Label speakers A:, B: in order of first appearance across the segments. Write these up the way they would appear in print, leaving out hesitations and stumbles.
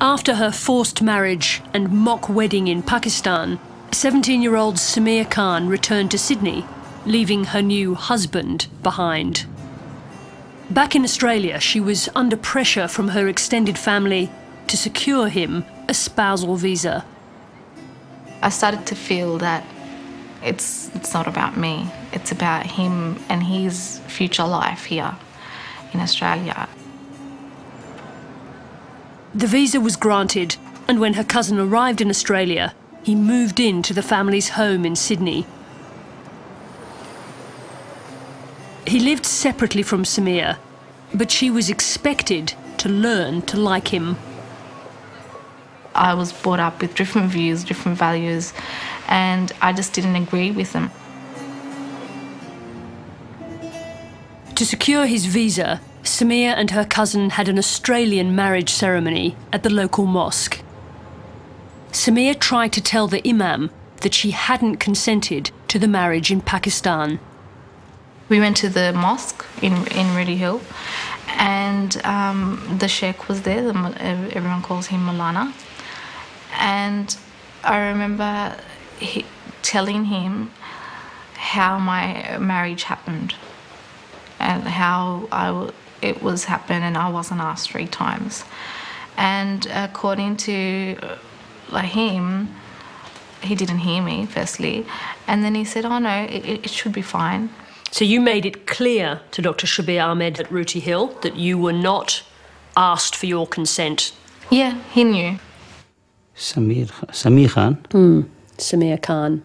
A: After her forced marriage and mock wedding in Pakistan, 17-year-old Samir Khan returned to Sydney, leaving her new husband behind. Back in Australia, she was under pressure from her extended family to secure him a spousal visa.
B: I started to feel that it's not about me, it's about him and his future life here in Australia.
A: The visa was granted, and when her cousin arrived in Australia, he moved into the family's home in Sydney. He lived separately from Samir, but she was expected to learn to like him.
B: I was brought up with different views, different values, and I just didn't agree with them.
A: To secure his visa, Samir and her cousin had an Australian marriage ceremony at the local mosque. Samir tried to tell the imam that she hadn't consented to the marriage in Pakistan.
B: We went to the mosque in Reddy Hill, and the sheikh was there. Everyone calls him Malana. And I remember telling him how my marriage happened and how it was happened, and I wasn't asked 3 times. And according to him, he didn't hear me, firstly, and then he said, oh no, it should be fine.
A: So you made it clear to Dr. Shabir Ahmed at Rooty Hill that you were not asked for your consent?
B: Yeah, he knew.
C: Samir Khan?
A: Samir Khan.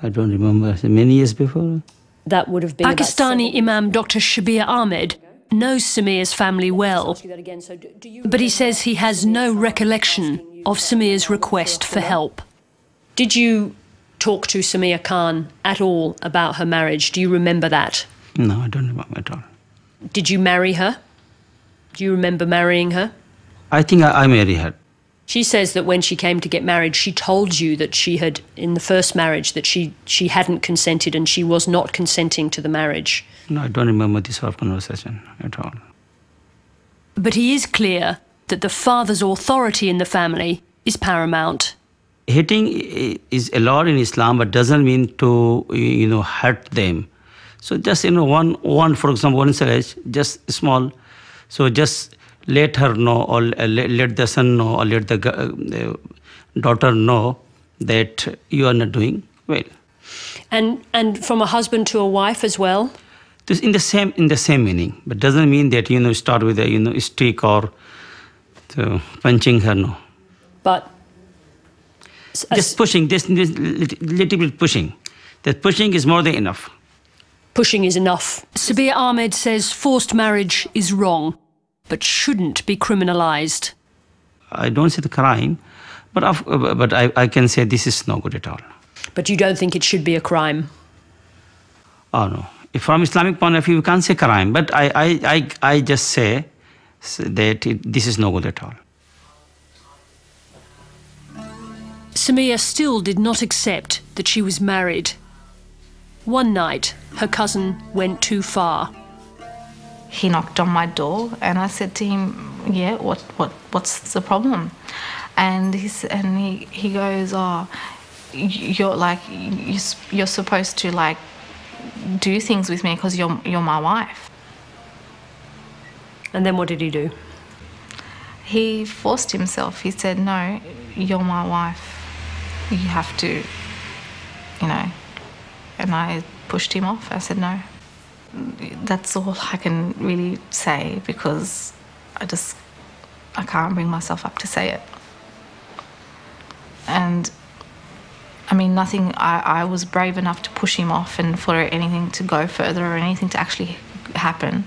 C: I don't remember. Many years before?
A: That would have been Pakistani Imam Dr. Shabir Ahmed knows Samir's family well, but he says he has no recollection of Samir's request for help. Did you talk to Samir Khan at all about her marriage? Do you remember that?
C: No, I don't remember at all.
A: Did you marry her? Do you remember marrying her?
C: I think I married her.
A: She says that when she came to get married, she told you that she had, in the first marriage, that she hadn't consented and she was not consenting to the marriage.
C: No, I don't remember this whole conversation at all.
A: But he is clear that the father's authority in the family is paramount.
C: Hitting is allowed in Islam, but doesn't mean to, hurt them. So just, one, for example, one sledge, just small. So just let her know, or let the son know, or let the daughter know that you are not doing well.
A: And from a husband to a wife as well?
C: This in the same meaning, but doesn't mean that start with a stick or punching her. No.
A: But
C: just pushing, this little bit pushing. That pushing is more than enough.
A: Pushing is enough. Shabir Ahmed says forced marriage is wrong, but shouldn't be criminalised.
C: I don't say the crime, but I can say this is no good at all.
A: But you don't think it should be a crime?
C: Oh no. From Islamic point of view, you can't say crime, but I just say that this is no good at all.
A: Samir still did not accept that she was married. One night, her cousin went too far.
B: He knocked on my door, and I said to him, "Yeah, what's the problem?" And he goes, "Oh, you're supposed to do things with me because you're my wife."
A: And then what did he do?
B: He forced himself. He said, "No, you're my wife. You have to, And I pushed him off. I said, "No." That's all I can really say, because I can't bring myself up to say it. And nothing, I was brave enough to push him off and for anything to go further or anything to actually happen.